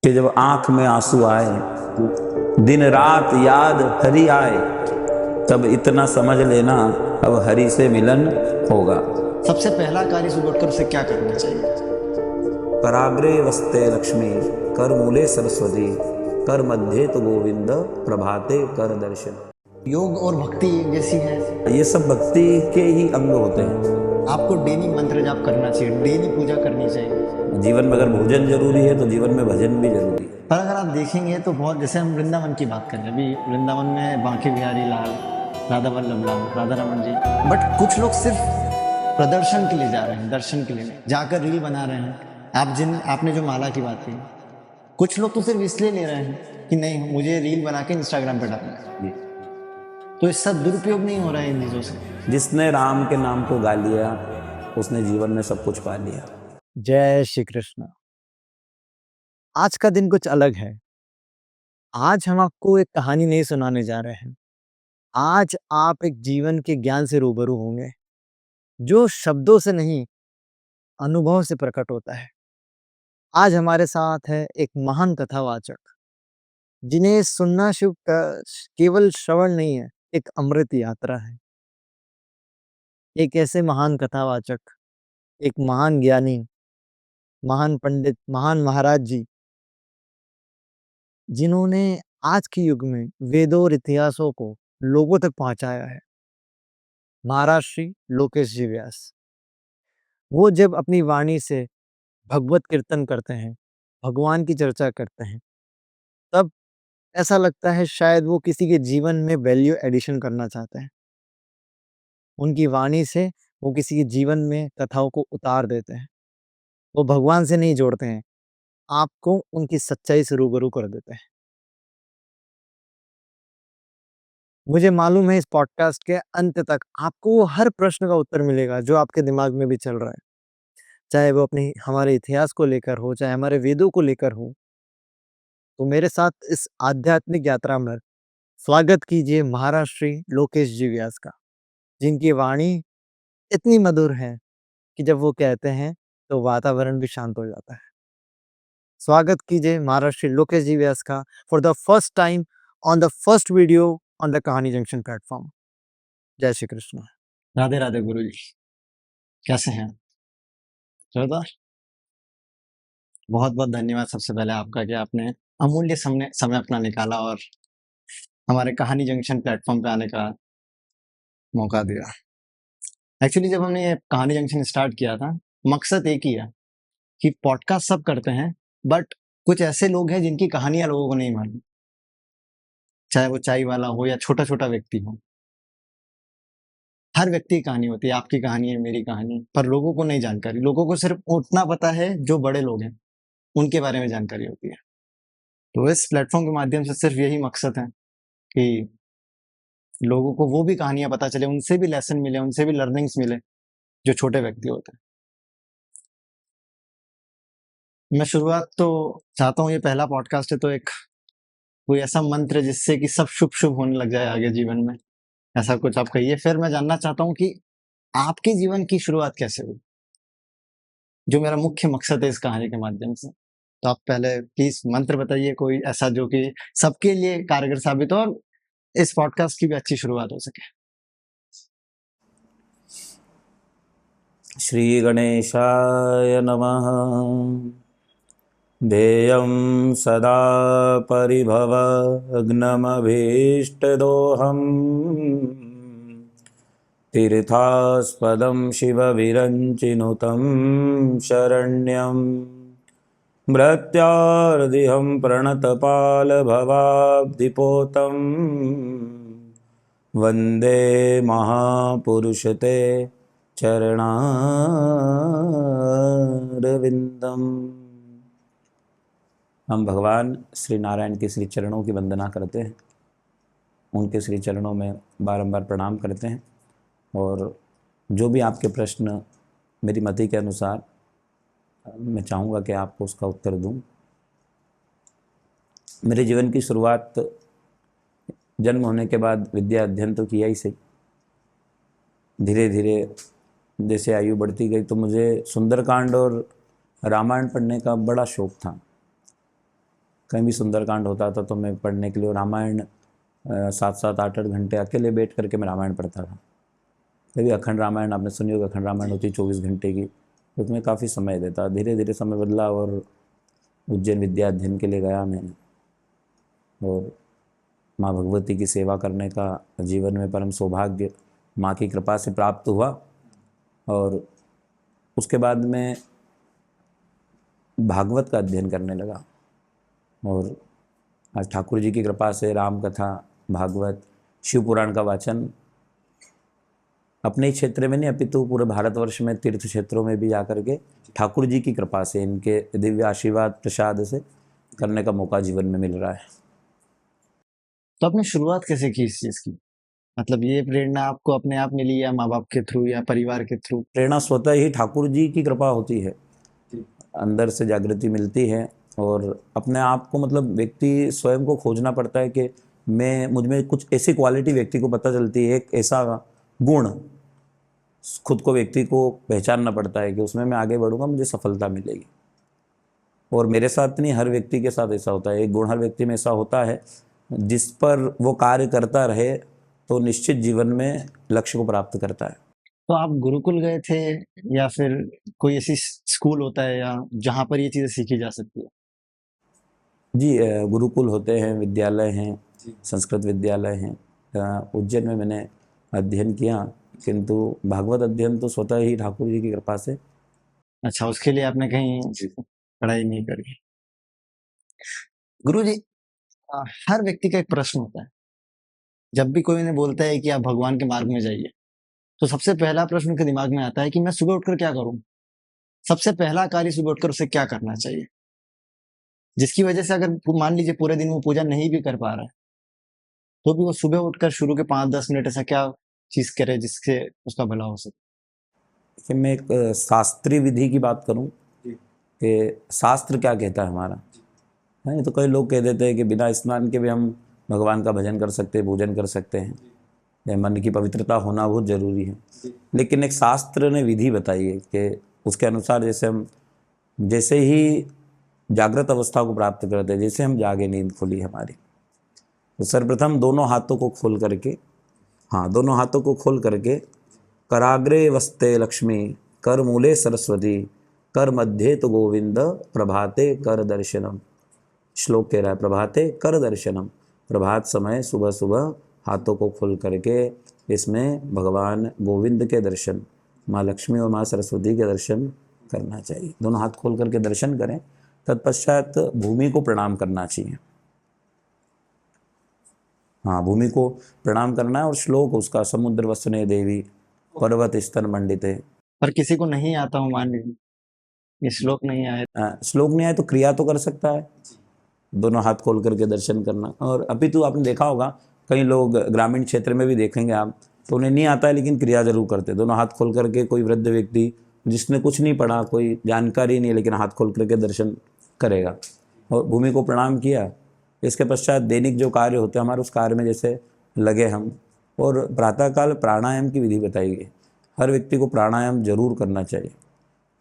कि जब आंख में आंसू आए, दिन रात याद हरि आए, तब इतना समझ लेना अब हरि से मिलन होगा। सबसे पहला कार्य सुबह उठकर उसे क्या करना चाहिए? कराग्रे वस्ते लक्ष्मी, कर मूले सरस्वती, कर मध्य तो गोविंद, प्रभाते कर दर्शन। योग और भक्ति एक जैसी है। ये सब भक्ति के ही अंग होते हैं। आपको डेली मंत्र जाप करना चाहिए, डेली पूजा करनी चाहिए। जीवन में अगर भोजन जरूरी है तो जीवन में भजन भी जरूरी है। पर अगर आप देखेंगे तो बहुत, जैसे हम वृंदावन की बात करें, अभी वृंदावन में बांके बिहारी लाल, राधा वल्लभ लाल, राधा रमन जी, बट कुछ लोग सिर्फ प्रदर्शन के लिए जा रहे हैं, दर्शन के लिए नहीं, जाकर रील बना रहे हैं। आपने जो माला की बात की, कुछ लोग तो सिर्फ इसलिए ले रहे हैं कि नहीं मुझे रील बना के इंस्टाग्राम पे डालना है, तो इसका दुरुपयोग नहीं हो रहा है इन चीजों से। जिसने राम के नाम को गा लिया उसने जीवन में सब कुछ पा लिया। जय श्री कृष्ण। आज का दिन कुछ अलग है। आज हम आपको एक कहानी नहीं सुनाने जा रहे हैं। आज आप एक जीवन के ज्ञान से रूबरू होंगे, जो शब्दों से नहीं, अनुभव से प्रकट होता है। आज हमारे साथ है एक महान कथावाचक, जिन्हें सुनना शिव का केवल श्रवण नहीं है, एक अमृत यात्रा है। एक ऐसे महान कथावाचक, एक महान ज्ञानी, महान पंडित, महान महाराज जी, जिन्होंने आज के युग में वेदों और इतिहासों को लोगों तक पहुंचाया है। महाराज श्री लोकेश जी व्यास। वो जब अपनी वाणी से भगवत कीर्तन करते हैं, भगवान की चर्चा करते हैं, तब ऐसा लगता है शायद वो किसी के जीवन में वैल्यू एडिशन करना चाहते हैं। उनकी वाणी से वो किसी के जीवन में कथाओं को उतार देते हैं। वो भगवान से नहीं जोड़ते हैं, आपको उनकी सच्चाई से रूबरू कर देते हैं। मुझे मालूम है इस पॉडकास्ट के अंत तक आपको वो हर प्रश्न का उत्तर मिलेगा जो आपके दिमाग में भी चल रहा है, चाहे वो अपने हमारे इतिहास को लेकर हो, चाहे हमारे वेदों को लेकर हो। तो मेरे साथ इस आध्यात्मिक यात्रा में स्वागत कीजिए महाराज श्री लोकेश जी व्यास का, जिनकी वाणी इतनी मधुर है कि जब वो कहते हैं तो वातावरण भी शांत हो जाता है। स्वागत कीजिए महाराज श्री लोकेश जी व्यास का for the first time on the first video on the कहानी जंक्शन प्लेटफॉर्म। जय श्री कृष्ण। राधे राधे गुरु जी, कैसे हैं? जोरदार। बहुत बहुत धन्यवाद सबसे पहले आपका कि आपने अमूल्य समय अपना निकाला और हमारे कहानी जंक्शन प्लेटफॉर्म पे आने का मौका दिया। एक्चुअली जब हमने ये कहानी जंक्शन स्टार्ट किया था, मकसद एक ही है कि पॉडकास्ट सब करते हैं, बट कुछ ऐसे लोग हैं जिनकी कहानियां लोगों को नहीं मालूम, चाहे वो चाय वाला हो या छोटा छोटा व्यक्ति हो। हर व्यक्ति की कहानी होती है, आपकी कहानी है, मेरी कहानी, पर लोगों को नहीं जानकारी। लोगों को सिर्फ उतना पता है जो बड़े लोग हैं, उनके बारे में जानकारी होती है। तो इस प्लेटफॉर्म के माध्यम से सिर्फ यही मकसद है कि लोगों को वो भी कहानियां पता चले, उनसे भी लेसन मिले, उनसे भी लर्निंग्स मिले जो छोटे व्यक्ति होते हैं। मैं शुरुआत तो चाहता हूँ, ये पहला पॉडकास्ट है, तो एक कोई ऐसा मंत्र जिससे कि सब शुभ शुभ होने लग जाए आगे जीवन में, ऐसा कुछ आप कहिए। फिर मैं जानना चाहता हूँ कि आपके जीवन की शुरुआत कैसे हुई, जो मेरा मुख्य मकसद है इस कहानी के माध्यम से। तो आप पहले प्लीज मंत्र बताइए, कोई ऐसा जो कि सबके लिए कारगर साबित हो और इस पॉडकास्ट की भी अच्छी शुरुआत हो सके। श्री गणेशाय नमः। ध्येयं सदा परिभवग्नमभीष्टदोहम्, तीर्थास्पदं शिवविरञ्चिनुतं शरण्यं, भृत्यार्दिहं प्रणतपालभवाब्धिपोतं, वन्दे महापुरुषते चरणारविन्दम्। हम भगवान श्री नारायण के श्री चरणों की वंदना करते हैं, उनके श्री चरणों में बारंबार प्रणाम करते हैं, और जो भी आपके प्रश्न मेरी मति के अनुसार मैं चाहूँगा कि आपको उसका उत्तर दूं। मेरे जीवन की शुरुआत जन्म होने के बाद विद्या अध्ययन तो किया ही सही, धीरे धीरे जैसे आयु बढ़ती गई तो मुझे सुंदरकांड और रामायण पढ़ने का बड़ा शौक था। कहीं भी सुंदरकांड होता था तो मैं पढ़ने के लिए रामायण 7-7 8-8 घंटे अकेले बैठ करके मैं रामायण पढ़ता था। कभी अखंड रामायण आपने सुनी होगी, अखंड रामायण होती 24 घंटे की, उसमें काफ़ी समय देता। धीरे धीरे समय बदला और उज्जैन विद्या अध्ययन के लिए गया मैं, और माँ भगवती की सेवा करने का जीवन में परम सौभाग्य माँ की कृपा से प्राप्त हुआ। और उसके बाद मैं भागवत का अध्ययन करने लगा, और आज ठाकुर जी की कृपा से राम कथा, भागवत, शिव पुराण का वाचन अपने ही क्षेत्र में नहीं अपितु पूरे भारतवर्ष में तीर्थ क्षेत्रों में भी जाकर के ठाकुर जी की कृपा से, इनके दिव्य आशीर्वाद प्रसाद से करने का मौका जीवन में मिल रहा है। तो आपने शुरुआत कैसे की इस चीज़ की? मतलब ये प्रेरणा आपको अपने आप मिली या माँ-बाप के थ्रू या परिवार के थ्रू? प्रेरणा स्वतः ही ठाकुर जी की कृपा होती है, अंदर से जागृति मिलती है, और अपने आप को मतलब व्यक्ति स्वयं को खोजना पड़ता है कि मुझ में कुछ ऐसी क्वालिटी व्यक्ति को पता चलती है, एक ऐसा गुण खुद को व्यक्ति को पहचानना पड़ता है कि उसमें मैं आगे बढ़ूंगा, मुझे सफलता मिलेगी। और मेरे साथ नहीं, हर व्यक्ति के साथ ऐसा होता है। एक गुण हर व्यक्ति में ऐसा होता है जिस पर वो कार्य करता रहे तो निश्चित जीवन में लक्ष्य को प्राप्त करता है। तो आप गुरुकुल गए थे या फिर कोई ऐसी स्कूल होता है या जहाँ पर ये चीज़ें सीखी जा सकती है? जी, गुरुकुल होते हैं, विद्यालय हैं, संस्कृत विद्यालय हैं। उज्जैन में मैंने अध्ययन किया, किंतु भागवत अध्ययन तो स्वतः ही ठाकुर जी की कृपा से। अच्छा, उसके लिए आपने कहीं पढ़ाई नहीं करी। गुरुजी, हर व्यक्ति का एक प्रश्न होता है। जब भी कोई उन्हें बोलता है कि आप भगवान के मार्ग में जाइए, तो सबसे पहला प्रश्न उनके दिमाग में आता है कि मैं सुबह उठकर क्या करूँ? सबसे पहला कार्य सुबह उठकर उसे क्या करना चाहिए? जिसकी वजह से अगर मान लीजिए पूरे दिन वो पूजा नहीं भी कर पा रहा है, तो भी वो सुबह उठकर शुरू के 5-10 मिनट ऐसा क्या चीज़ करे जिससे उसका भला हो सके? कि मैं एक शास्त्रीय विधि की बात करूं कि शास्त्र क्या कहता है हमारा, है तो कई लोग कह देते हैं कि बिना स्नान के भी हम भगवान का भजन कर सकते हैं, पूजन कर सकते हैं, या मन की पवित्रता होना बहुत ज़रूरी है। लेकिन एक शास्त्र ने विधि बताई है कि उसके अनुसार जैसे ही जागृत अवस्था को प्राप्त करते हैं, जैसे हम जागे, नींद खुली हमारी, तो सर्वप्रथम दोनों हाथों को खोल करके, दोनों हाथों को खोल करके, कराग्रे वस्ते लक्ष्मी, कर मूले सरस्वती, कर मध्य तो गोविंद, प्रभाते कर दर्शनम। श्लोक कह रहा है प्रभाते कर दर्शनम, प्रभात समय सुबह सुबह हाथों को खोल करके इसमें भगवान गोविंद के दर्शन, माँ लक्ष्मी और माँ सरस्वती के दर्शन करना चाहिए। दोनों हाथ खोल करके दर्शन करें, तत्पश्चात भूमि को प्रणाम करना चाहिए। भूमि को प्रणाम करना है। और श्लोक उसका, समुद्र वसने देवी, पर्वत स्तन मंडिते। पर किसी को नहीं आता हो, मान लीजिए ये श्लोक नहीं आए, श्लोक नहीं आए तो क्रिया तो कर सकता है, दोनों हाथ खोल करके दर्शन करना। और अभी तो आपने देखा होगा कई लोग ग्रामीण क्षेत्र में भी देखेंगे आप, तो उन्हें नहीं आता है लेकिन क्रिया जरूर करते, दोनों हाथ खोल करके। कोई वृद्ध व्यक्ति जिसने कुछ नहीं पढ़ा, कोई जानकारी नहीं, लेकिन हाथ खोल करके दर्शन करेगा और भूमि को प्रणाम किया। इसके पश्चात दैनिक जो कार्य होते हैं हमारे, उस कार्य में जैसे लगे हम। और प्रातःकाल प्राणायाम की विधि बताई गई, हर व्यक्ति को प्राणायाम जरूर करना चाहिए।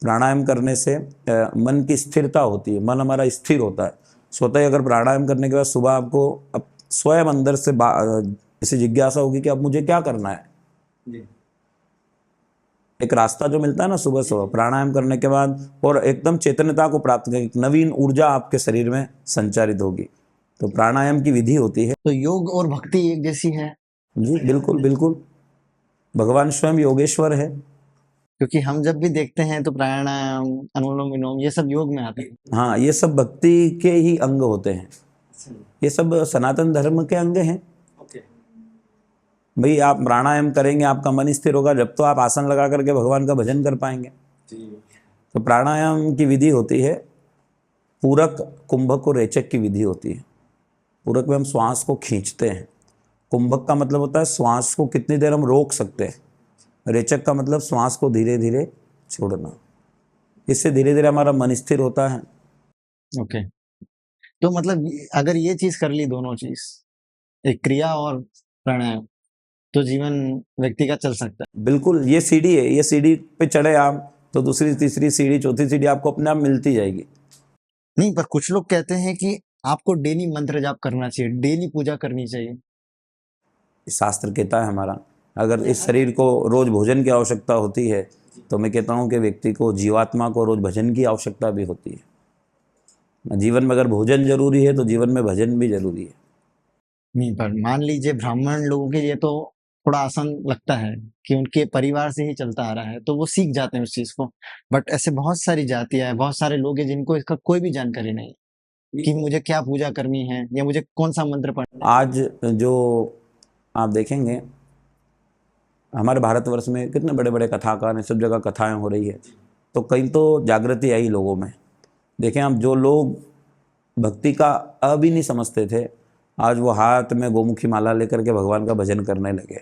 प्राणायाम करने से मन की स्थिरता होती है, मन हमारा स्थिर होता है स्वतः ही। अगर प्राणायाम करने के बाद सुबह आपको स्वयं अंदर से ऐसी जिज्ञासा होगी कि अब मुझे क्या करना है, एक रास्ता जो मिलता है ना सुबह सुबह प्राणायाम करने के बाद, और एकदम चैतन्यता को प्राप्त करके एक नवीन ऊर्जा आपके शरीर में संचारित होगी, तो प्राणायाम की विधि होती है। तो योग और भक्ति एक जैसी है? जी बिल्कुल बिल्कुल, भगवान स्वयं योगेश्वर है। क्योंकि हम जब भी देखते हैं तो प्राणायाम, अनुलोम विलोम ये सब योग में आते हैं। ये सब भक्ति के ही अंग होते हैं, ये सब सनातन धर्म के अंग हैं। भाई आप प्राणायाम करेंगे, आपका मन स्थिर होगा, जब तो आप आसन लगा करके भगवान का भजन कर पाएंगे। तो प्राणायाम की विधि होती है पूरक, कुंभक और रेचक की विधि होती है। पूरक में हम श्वास को खींचते हैं, कुंभक का मतलब होता है श्वास को कितनी देर हम रोक सकते हैं, रेचक का मतलब श्वास को धीरे धीरे छोड़ना। इससे धीरे धीरे हमारा मन स्थिर होता है। ओके, तो मतलब अगर ये चीज कर ली, दोनों चीज, एक क्रिया और प्राणायाम, तो जीवन व्यक्ति का चल सकता है। बिल्कुल, ये सीढ़ी है, ये सीढ़ी पे चढ़े आप तो दूसरी तीसरी सीढ़ी चौथी सीढ़ी आपको अपने आप मिलती जाएगी। नहीं, पर कुछ लोग कहते हैं कि आपको डेली मंत्र जाप करना चाहिए, डेली पूजा करनी चाहिए। शास्त्र कहता है हमारा, अगर इस शरीर को रोज भोजन की आवश्यकता होती है तो मैं कहता हूँ कि व्यक्ति को, जीवात्मा को रोज भजन की आवश्यकता भी होती है। जीवन में अगर भोजन जरूरी है तो जीवन में भजन भी जरूरी है। नहीं, पर मान लीजिए ब्राह्मण लोगों के लिए तो थोड़ा आसान लगता है कि उनके परिवार से ही चलता आ रहा है, तो वो सीख जाते हैं उस चीज को। बट ऐसे बहुत सारी जातियां हैं, बहुत सारे लोग हैं जिनको इसका कोई भी जानकारी नहीं कि मुझे क्या पूजा करनी है या मुझे कौन सा मंत्र पढ़ना है। आज जो आप देखेंगे हमारे भारतवर्ष में कितने बड़े बड़े कथाकार हैं, सब जगह कथाएं हो रही है, तो कहीं तो जागृति आई लोगों में। देखें, हम जो लोग भक्ति का भी नहीं समझते थे, आज वो हाथ में गोमुखी माला लेकर के भगवान का भजन करने लगे।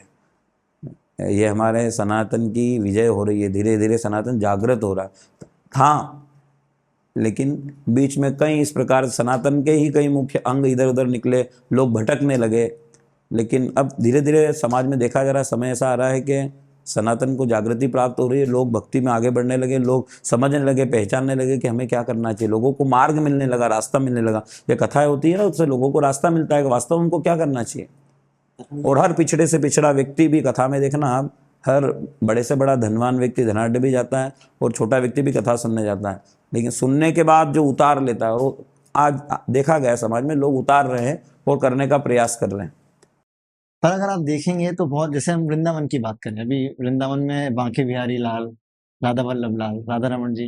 ये हमारे सनातन की विजय हो रही है, धीरे धीरे सनातन जागृत हो रहा था। लेकिन बीच में कई इस प्रकार सनातन के ही कई मुख्य अंग इधर उधर निकले, लोग भटकने लगे। लेकिन अब धीरे धीरे समाज में देखा जा रहा है, समय ऐसा आ रहा है कि सनातन को जागृति प्राप्त हो रही है, लोग भक्ति में आगे बढ़ने लगे, लोग समझने लगे, पहचानने लगे कि हमें क्या करना चाहिए, लोगों को मार्ग मिलने लगा, रास्ता मिलने लगा। ये कथाएं होती है ना, उससे लोगों को रास्ता मिलता है कि वास्तव में उनको क्या करना चाहिए। और हर पिछड़े से पिछड़ा व्यक्ति भी कथा में देखना आप, हर बड़े से बड़ा धनवान व्यक्ति धनाढ़ भी जाता है और छोटा व्यक्ति भी कथा सुनने जाता है, लेकिन सुनने के बाद जो उतार लेता है, वो आज देखा गया समाज में लोग उतार रहे हैं और करने का प्रयास कर रहे हैं। पर अगर आप देखेंगे तो बहुत, जैसे हम वृंदावन की बात करें, अभी वृंदावन में बांके बिहारी लाल, राधा वल्लभ लाल, राधा रमन जी,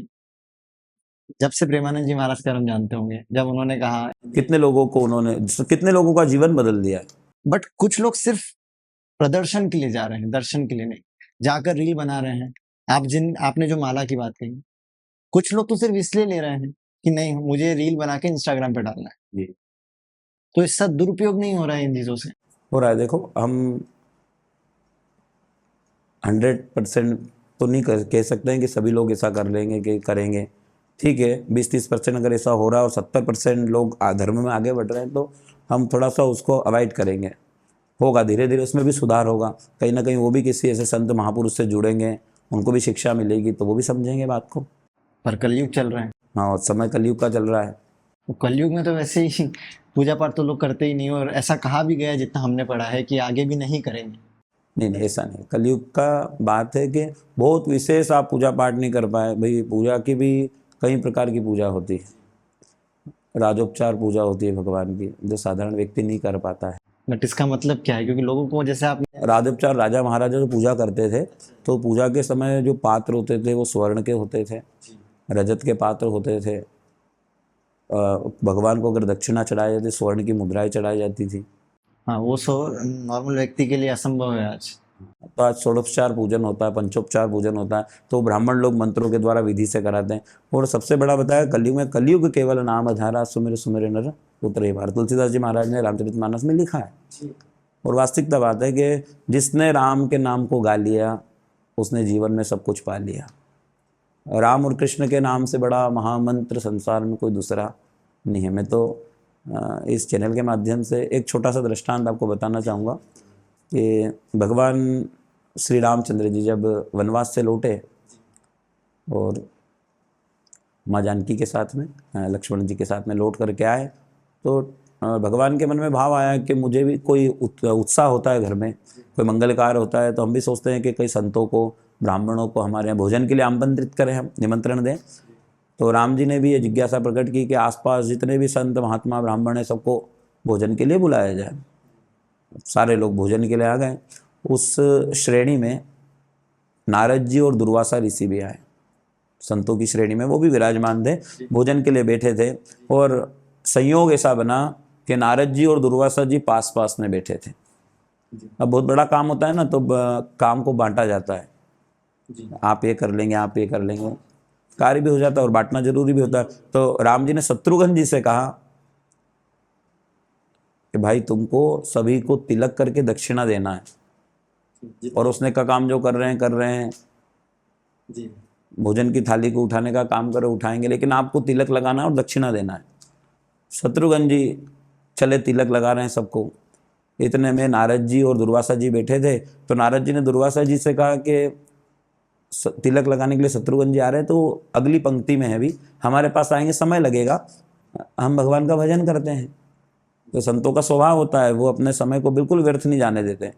जब से प्रेमानंद जी महाराज का हम जानते होंगे, जब उन्होंने कहा, कितने लोगों को उन्होंने, कितने लोगों का जीवन बदल दिया है। बट कुछ लोग सिर्फ प्रदर्शन के लिए जा रहे हैं, दर्शन के लिए नहीं, जाकर रील बना रहे हैं। आपने जो माला की बात कही, कुछ लोग तो सिर्फ इसलिए ले रहे हैं कि नहीं मुझे रील बना के इंस्टाग्राम पे डालना है। जी। तो इसका दुरुपयोग नहीं हो रहा है इन चीजों से? हो रहा है। देखो, हम 100% तो नहीं कह सकते हैं कि सभी लोग ऐसा कर लेंगे कि करेंगे। ठीक है, 20-30% अगर ऐसा हो रहा है और 70% लोग धर्म में आगे बढ़ रहे हैं, तो हम थोड़ा सा उसको अवॉइड करेंगे। होगा, धीरे धीरे उसमें भी सुधार होगा। कहीं ना कहीं वो भी किसी ऐसे संत महापुरुष से जुड़ेंगे, उनको भी शिक्षा मिलेगी, तो वो भी समझेंगे बात को। पर कलयुग चल रहा है। हाँ, और समय कलयुग का चल रहा है। तो कलयुग में तो वैसे ही पूजा पाठ तो लोग करते ही नहीं, और ऐसा कहा भी गया है जितना हमने पढ़ा है कि आगे भी नहीं करेंगे। नहीं नहीं, ऐसा नहीं। कलयुग का बात है कि बहुत विशेष आप पूजा पाठ नहीं कर पाए। भाई, पूजा की भी कई प्रकार की पूजा होती है। राजोपचार पूजा होती है भगवान की, जो साधारण व्यक्ति नहीं कर पाता है। बट इसका मतलब क्या है? क्योंकि लोगों को, जैसे आपने, राजोपचार राजा महाराजा जो पूजा करते थे, तो पूजा के समय जो पात्र होते थे वो स्वर्ण के होते थे, रजत के पात्र होते थे। भगवान को अगर दक्षिणा चढ़ाई जाती, स्वर्ण की मुद्राएं चढ़ाई जाती थी। हाँ, वो नॉर्मल व्यक्ति के लिए असंभव है आज। तो आज षोडोपचार पूजन होता है, पंचोपचार पूजन होता है, तो ब्राह्मण लोग मंत्रों के द्वारा विधि से कराते हैं। और सबसे बड़ा बताया, कलयुग में कलयुग केवल नाम अधारा, सुमिर सुमिर नर उतरे पार। तुलसीदास जी महाराज ने रामचरितमानस में लिखा है। और वास्तविकता बात है कि जिसने राम के नाम को गा लिया उसने जीवन में सब कुछ पा लिया। राम और कृष्ण के नाम से बड़ा महामंत्र संसार में कोई दूसरा नहीं है। मैं तो इस चैनल के माध्यम से एक छोटा सा दृष्टांत आपको बताना चाहूँगा कि भगवान श्री रामचंद्र जी जब वनवास से लौटे और माँ जानकी के साथ में, लक्ष्मण जी के साथ में लौट करके आए, तो भगवान के मन में भाव आया कि मुझे भी कोई उत्साह होता है घर में, कोई मंगल कार्य होता है, तो हम भी सोचते हैं कि कई संतों को, ब्राह्मणों को हमारे यहाँ भोजन के लिए आमंत्रित करें, हम निमंत्रण दें। तो राम जी ने भी ये जिज्ञासा प्रकट की कि आसपास जितने भी संत महात्मा ब्राह्मण हैं सबको भोजन के लिए बुलाया जाए। सारे लोग भोजन के लिए आ गए। उस श्रेणी में नारद जी और दुर्वासा ऋषि भी आए, संतों की श्रेणी में वो भी विराजमान थे, भोजन के लिए बैठे थे। और संयोग ऐसा बना कि नारद जी और दुर्वासा जी पास पास में बैठे थे। अब बहुत बड़ा काम होता है ना, तो काम को बांटा जाता है, आप ये कर लेंगे, आप ये कर लेंगे, कार्य भी हो जाता है और बांटना जरूरी भी होता है। तो राम जी ने शत्रुघ्न जी से कहा कि भाई तुमको सभी को तिलक करके दक्षिणा देना है, और उसने का काम जो कर रहे हैं जी, भोजन की थाली को उठाने का काम करो, उठाएंगे, लेकिन आपको तिलक लगाना है और दक्षिणा देना है। शत्रुघ्न जी चले, तिलक लगा रहे हैं सबको। इतने में नारद जी और दुर्वासा जी बैठे थे, तो नारद जी ने दुर्वासा जी से कहा कि तिलक लगाने के लिए शत्रुघ्न जी आ रहे हैं, तो अगली पंक्ति में है, भी हमारे पास आएंगे, समय लगेगा, हम भगवान का भजन करते हैं। तो संतों का स्वभाव होता है, वो अपने समय को बिल्कुल व्यर्थ नहीं जाने देते।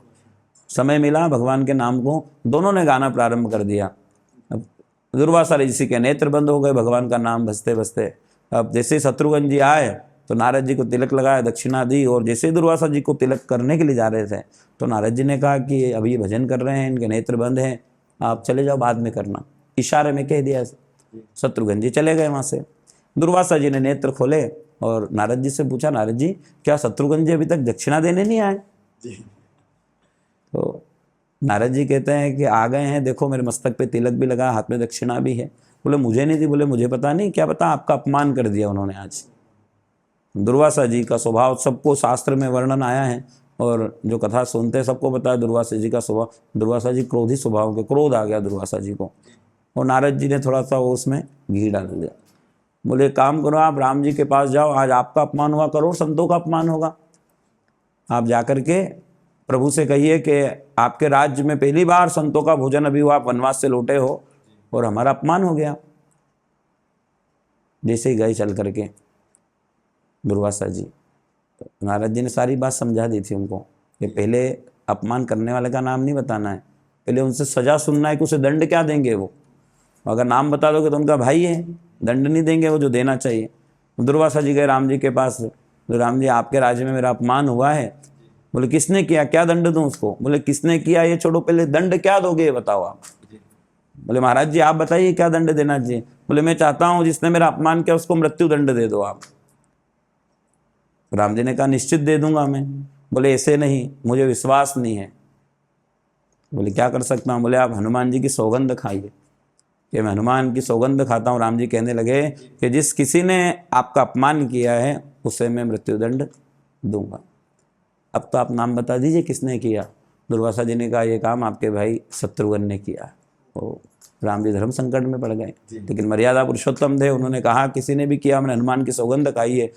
समय मिला भगवान के नाम को, दोनों ने गाना प्रारंभ कर दिया। अब दुर्वासा ऋषि के नेत्र बंद हो गए भगवान का नाम भजते भजते। अब जैसे शत्रुघ्न जी आए तो नारद जी को तिलक लगाया, दक्षिणा दी, और जैसे दुर्वासा जी को तिलक करने के लिए जा रहे थे तो नारद जी ने कहा कि अभी ये भजन कर रहे हैं, इनके नेत्र बंद हैं, आप चले जाओ, बाद में करना। इशारे में कह दिया। शत्रुघ्न जी चले गए वहाँ से। दुर्वासा जी ने नेत्र खोले और नारद जी से पूछा, नारद जी क्या शत्रुघ्न जी अभी तक दक्षिणा देने नहीं आए? तो नारद जी कहते हैं कि आ गए हैं, देखो मेरे मस्तक पे तिलक भी लगा, हाथ में दक्षिणा भी है। बोले मुझे नहीं दी। बोले मुझे पता नहीं, क्या पता आपका अपमान कर दिया उन्होंने आज। दुर्वासा जी का स्वभाव सबको शास्त्र में वर्णन आया है, और जो कथा सुनते हैं सबको पता है दुर्वासा जी का स्वभाव। दुर्वासा जी क्रोधी स्वभाव के, क्रोध आ गया दुर्वासा जी को, और नारद जी ने थोड़ा सा वो उसमें घी डाल दिया। बोले काम करो, आप राम जी के पास जाओ, आज आपका अपमान हुआ, करोड़ संतों का अपमान होगा। आप जाकर के प्रभु से कहिए कि आपके राज्य में पहली बार संतों का भोजन अभी हुआ, आप वनवास से लौटे हो और हमारा अपमान हो गया। जैसे ही गए चल करके दुर्वासा जी, तो नारद जी ने सारी बात समझा दी थी उनको कि पहले अपमान करने वाले का नाम नहीं बताना है, पहले उनसे सजा सुनना है कि उसे दंड क्या देंगे वो। अगर नाम बता दोगे तो उनका भाई है, दंड नहीं देंगे वो जो देना चाहिए। दुर्वासा जी गए राम जी के पास, तो राम जी आपके राज्य में मेरा अपमान हुआ है। बोले किसने किया, क्या दंड दूं उसको? बोले किसने किया ये छोड़ो, पहले दंड क्या दोगे ये बताओ आप। बोले महाराज जी आप बताइए क्या दंड देना चाहिए? बोले मैं चाहता हूं जिसने मेरा अपमान किया उसको मृत्यु दंड दे दो आप। राम जी ने कहा निश्चित दे दूंगा मैं। बोले ऐसे नहीं, मुझे विश्वास नहीं है। बोले क्या कर सकता हूँ? बोले आप हनुमान जी की सौगंध खाइए। कि मैं हनुमान की सौगंध खाता हूँ। राम जी कहने लगे कि जिस किसी ने आपका अपमान किया है उसे मैं मृत्युदंड दूंगा। अब तो आप नाम बता दीजिए किसने किया। दुर्वासा जी ने कहा ये काम आपके भाई शत्रुघ्न ने किया। वो राम जी धर्म संकट में पड़ गए, लेकिन मर्यादा पुरुषोत्तम थे, उन्होंने कहा किसी ने भी किया, मैंने हनुमान की सौगंध खाई है,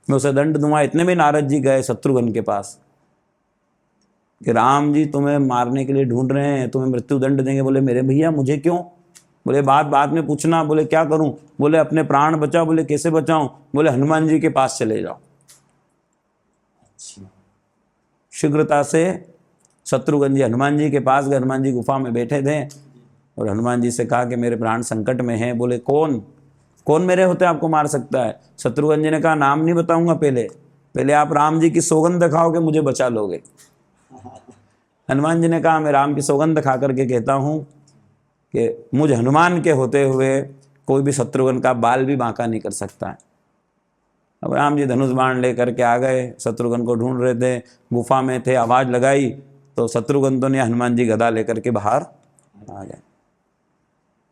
मैं उसे दंड दूंगा। इतने में नारद जी गए शत्रुघ्न के पास कि राम जी तुम्हें मारने के लिए ढूंढ रहे हैं, तुम्हें मृत्यु दंड देंगे। बोले मेरे भैया मुझे क्यों? बोले बात बाद में पूछना। बोले क्या करूं? बोले अपने प्राण बचाओ। बोले कैसे बचाऊं? बोले हनुमान जी के पास चले जाओ। शीघ्रता से शत्रुघ्न जी हनुमान जी के पास गए। हनुमान जी गुफा में बैठे थे और हनुमान जी से कहा कि मेरे प्राण संकट में हैं। बोले कौन कौन मेरे होते आपको मार सकता है? शत्रुघ्न जी ने कहा नाम नहीं बताऊंगा, पहले आप राम जी की सौगंध खाओगे मुझे बचा लोगे। हनुमान जी ने कहा मैं राम की सौगंध खा करके कहता हूँ कि मुझ हनुमान के होते हुए कोई भी शत्रुघ्न का बाल भी बांका नहीं कर सकता है। अब राम जी धनुष बाण लेकर के आ गए, शत्रुघ्न को ढूंढ रहे थे, गुफा में थे, आवाज़ लगाई तो शत्रुघ्न तो नहीं, हनुमान जी गदा लेकर के बाहर आ गए।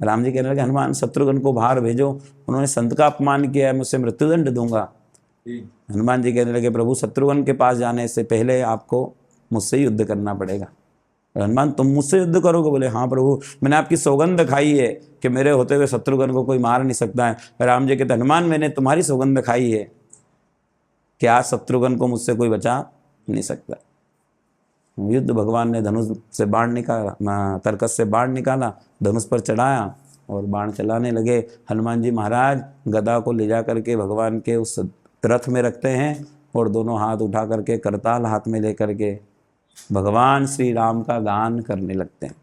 राम जी कहने लगे हनुमान शत्रुघ्न को बाहर भेजो, उन्होंने संत का अपमान किया है, मुझसे मृत्युदंड दूंगा। हनुमान जी कहने लगे प्रभु शत्रुघ्न के पास जाने से पहले आपको मुझसे युद्ध करना पड़ेगा। हनुमान तुम मुझसे युद्ध करोगे? बोले हाँ प्रभु, मैंने आपकी सौगंध खाई है कि मेरे होते हुए शत्रुघ्न को कोई मार नहीं सकता है। राम जी कहते हनुमान मैंने तुम्हारी सौगंध खाई है कि आज शत्रुघ्न को मुझसे कोई बचा नहीं सकता। युद्ध भगवान ने धनुष से बाण निकाला, तरकस से बाण निकाला, धनुष पर चढ़ाया और बाण चलाने लगे। हनुमान जी महाराज गदा को ले जा करके भगवान के उस रथ में रखते हैं और दोनों हाथ उठा करके करताल हाथ में लेकर के भगवान श्री राम का गान करने लगते हैं।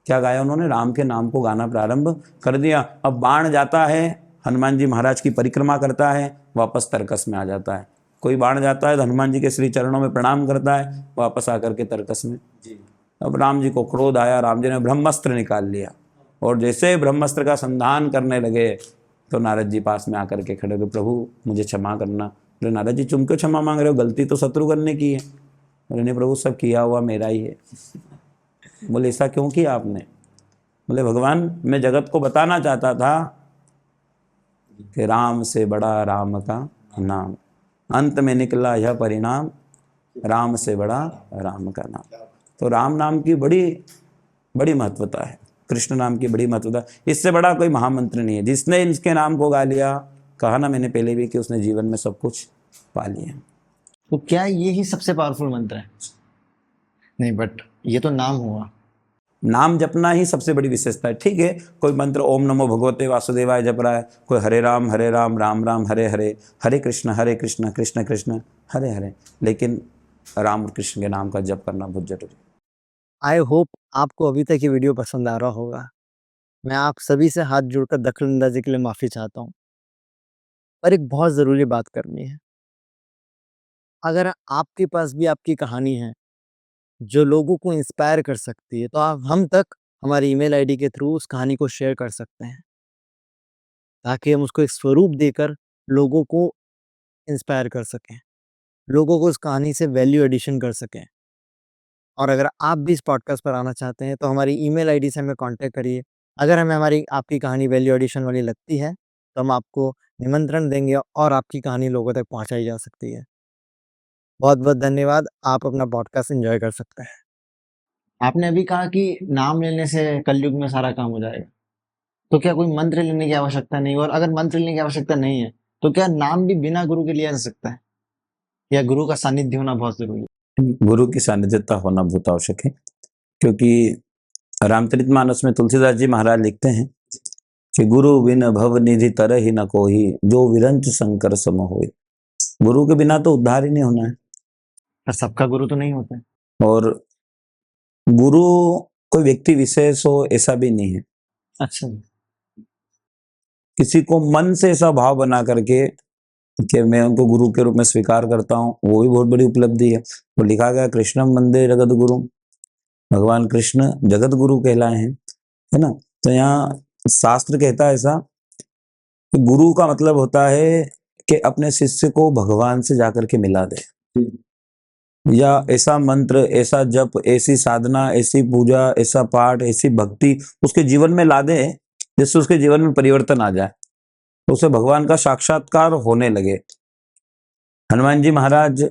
क्या गाया उन्होंने? राम के नाम को गाना प्रारंभ कर दिया। अब बाण जाता है, हनुमान जी महाराज की परिक्रमा करता है, वापस तरकस में आ जाता है। कोई बाण जाता है तो हनुमान जी के श्री चरणों में प्रणाम करता है, वापस आकर के तरकस में। अब राम जी को क्रोध आया, राम जी ने ब्रह्मास्त्र निकाल लिया और जैसे ब्रह्मास्त्र का संधान करने लगे तो नारद जी पास में आकर के खड़े हुए, प्रभु मुझे क्षमा करना। बोले नारद जी तुम क्यों क्षमा मांग रहे हो? गलती तो शत्रुघ्न ने की है। बोले नहीं प्रभु, सब किया हुआ मेरा ही है। बोले ऐसा क्यों किया आपने? बोले भगवान मैं जगत को बताना चाहता था कि राम से बड़ा राम का नाम, अंत में निकला यह परिणाम, राम से बड़ा राम का नाम। तो राम नाम की बड़ी बड़ी महत्वता है, कृष्ण नाम की बड़ी महत्वता। इससे बड़ा कोई महामंत्र नहीं है। जिसने इसके नाम को गा लिया, कहा ना मैंने पहले भी कि उसने जीवन में सब कुछ पा लिया। तो क्या ये ही सबसे पावरफुल मंत्र है? नहीं, बट ये तो नाम हुआ। नाम जपना ही सबसे बड़ी विशेषता है। ठीक है, कोई मंत्र ओम नमो भगवते वासुदेवाय जप रहा है, कोई हरे राम राम राम हरे हरे, हरे कृष्ण कृष्ण कृष्ण हरे हरे, लेकिन राम और कृष्ण के नाम का जप करना बहुत जरूरी है। आई होप आपको अभी तक ये वीडियो पसंद आ रहा होगा। मैं आप सभी से हाथ जोड़कर दखल-अंदाज़ी के लिए माफ़ी चाहता हूँ। पर एक बहुत ज़रूरी बात करनी है। अगर आपके पास भी आपकी कहानी है, जो लोगों को इंस्पायर कर सकती है, तो आप हम तक हमारी ईमेल आईडी के थ्रू उस कहानी को शेयर कर सकते हैं, ताकि हम उसको एक स्वरूप देकर लोगों को इंस्पायर कर सकें, लोगों को उस कहानी से वैल्यू एडिशन कर सकें। और अगर आप भी इस पॉडकास्ट पर आना चाहते हैं, तो हमारी ईमेल आईडी से हमें कॉन्टैक्ट करिए। अगर हमें हमारी आपकी कहानी वैल्यू एडिशन वाली लगती है, तो हम आपको निमंत्रण देंगे और आपकी कहानी लोगों तक पहुँचाई जा सकती है। बहुत-बहुत धन्यवाद। आप अपना पॉडकास्ट एन्जॉय कर सकते हैं। आपने अभी कहा कि नाम लेने से कलयुग में सारा काम हो जाएगा। तो क्या कोई मंत्र लेने की आवश्यकता नहीं? और अगर मंत्र लेने की आवश्यकता नहीं है, तो क्या नाम भी बिना गुरु के लिया जा सकता है? या गुरु का सानिध्य होना बहुत ज़रूरी है? गुरु की सानिध्यता होना बहुत आवश्यक है, क्योंकि रामचरितमानस में तुलसीदास जी महाराज लिखते हैं कि गुरु बिन भव निधि तरहि न कोई, जो विरंच शंकर सम होय। गुरु के बिना तो उद्धार ही नहीं होना है। पर सबका गुरु तो नहीं होता है। और गुरु कोई व्यक्ति विशेष हो ऐसा भी नहीं है। अच्छा। किसी को मन से ऐसा भाव बना करके कि मैं उनको गुरु के रूप में स्वीकार करता हूँ, वो भी बहुत बड़ी उपलब्धि है। वो लिखा गया कृष्णम वंदे जगत गुरु, भगवान कृष्ण जगत गुरु कहलाए हैं, है ना। तो यहाँ शास्त्र कहता है ऐसा कि गुरु का मतलब होता है कि अपने शिष्य को भगवान से जाकर के मिला दे, या ऐसा मंत्र, ऐसा जप, ऐसी साधना, ऐसी पूजा, ऐसा पाठ, ऐसी भक्ति उसके जीवन में ला दे जिससे उसके जीवन में परिवर्तन आ जाए, उसे भगवान का साक्षात्कार होने लगे। हनुमान जी महाराज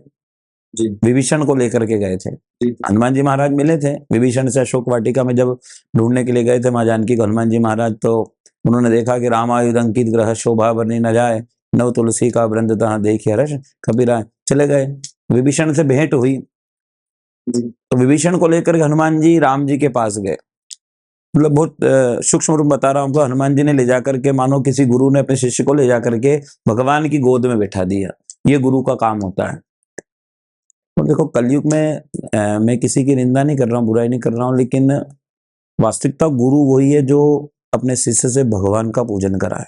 विभीषण को लेकर के गए थे। हनुमान जी महाराज मिले थे विभीषण से अशोक वाटिका में, जब ढूंढने के लिए गए थे माँ जानकी को हनुमान जी महाराज, तो उन्होंने देखा कि रामायुध अंकित ग्रह शोभा बरनी न जाए, नव तुलसी का वृंद तहाँ देखिए हर्ष कबीरा, चले गए। विभीषण से भेंट हुई, तो विभीषण को लेकर हनुमान जी राम जी के पास गए। मतलब बहुत सूक्ष्म रूप बता रहा हूँ आपको। हनुमान जी ने ले जाकर के, मानो किसी गुरु ने अपने शिष्य को ले जाकर के भगवान की गोद में बैठा दिया। ये गुरु का काम होता है। तो देखो कलयुग में मैं किसी की निंदा नहीं कर रहा हूँ, बुराई नहीं कर रहा हूँ, लेकिन वास्तविकता गुरु वही है जो अपने शिष्य से भगवान का पूजन कराए,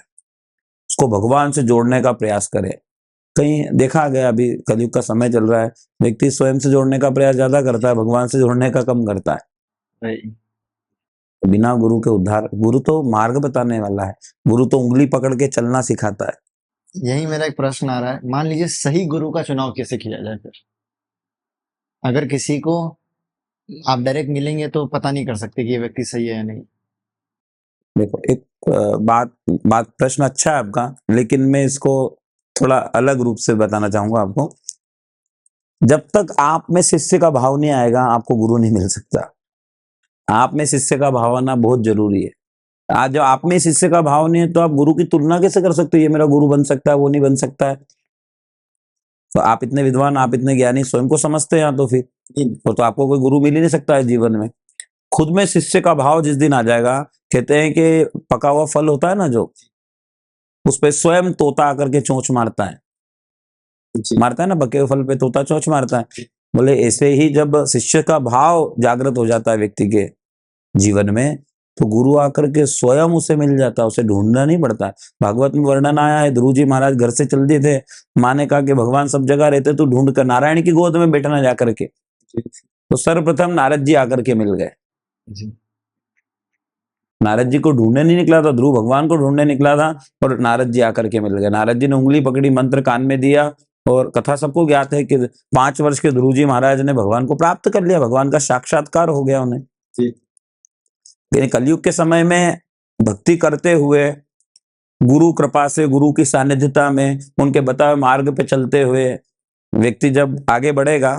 उसको भगवान से जोड़ने का प्रयास करे। कहीं देखा गया, अभी कलयुग का समय चल रहा है, व्यक्ति स्वयं से जोड़ने का प्रयास ज्यादा करता है, भगवान से जोड़ने का कम करता है। बिना गुरु के उद्धार, गुरु तो मार्ग बताने वाला है, गुरु तो उंगली पकड़ के चलना सिखाता है। यही मेरा एक प्रश्न आ रहा है, मान लीजिए सही गुरु का चुनाव कैसे किया जाए फिर? अगर किसी को आप डायरेक्ट मिलेंगे तो पता नहीं कर सकते कि ये व्यक्ति सही है या नहीं। देखो एक बात प्रश्न अच्छा है आपका, लेकिन मैं इसको थोड़ा अलग रूप से बताना चाहूंगा आपको। जब तक आप में शिष्य का भाव नहीं आएगा, आपको गुरु नहीं मिल सकता। आप में शिष्य का भाव आना बहुत जरूरी है। आज जब आप में शिष्य का भाव नहीं है, तो आप गुरु की तुलना कैसे कर सकते हो? ये मेरा गुरु बन सकता है, वो नहीं बन सकता है। तो आप इतने विद्वान, आप इतने ज्ञानी स्वयं को समझते हैं, तो फिर तो आपको कोई गुरु मिल ही नहीं सकता है जीवन में। खुद में शिष्य का भाव जिस दिन आ जाएगा, कहते हैं कि पका हुआ फल होता है ना जो, उस पे स्वयं तोता आकर के चोंच मारता है, मारता है ना, पके हुए फल पे तोता चोंच मारता है। बोले ऐसे ही जब शिष्य का भाव जागृत हो जाता है व्यक्ति के जीवन में, तो गुरु आकर के स्वयं उसे मिल जाता है, उसे ढूंढना नहीं पड़ता है। भागवत में वर्णन आया है, ध्रुव जी महाराज घर से चल दिए थे, माँ ने कहा कि भगवान सब जगह रहते, तो ढूंढ कर नारायण की गोद में बैठना जाकर के। तो सर्वप्रथम नारद जी आकर के मिल गए। नारद जी को ढूंढने नहीं निकला था, ध्रुव भगवान को ढूंढने निकला था, और नारद जी आकर के मिल गए। नारद जी ने उंगली पकड़ी, मंत्र कान में दिया, और कथा सबको ज्ञात है कि 5 वर्ष के ध्रुव जी महाराज ने भगवान को प्राप्त कर लिया, भगवान का साक्षात्कार हो गया उन्हें। लेकिन कलयुग के समय में भक्ति करते हुए, गुरु कृपा से, गुरु की सानिध्यता में, उनके बताए मार्ग पे चलते हुए व्यक्ति जब आगे बढ़ेगा,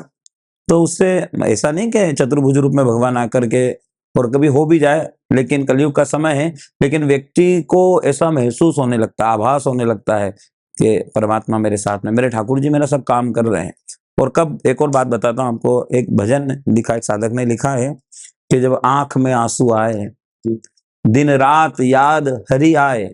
तो उससे ऐसा नहीं कि चतुर्भुज रूप में भगवान आकर के, और कभी हो भी जाए, लेकिन कलयुग का समय है, लेकिन व्यक्ति को ऐसा महसूस होने लगता है, आभास होने लगता है कि परमात्मा मेरे साथ में, मेरे ठाकुर जी मेरा सब काम कर रहे हैं। और कब, एक और बात बताता हूँ आपको, एक भजन लिखा, एक साधक ने लिखा है कि जब आंख में आंसू आए, दिन रात याद हरि आए,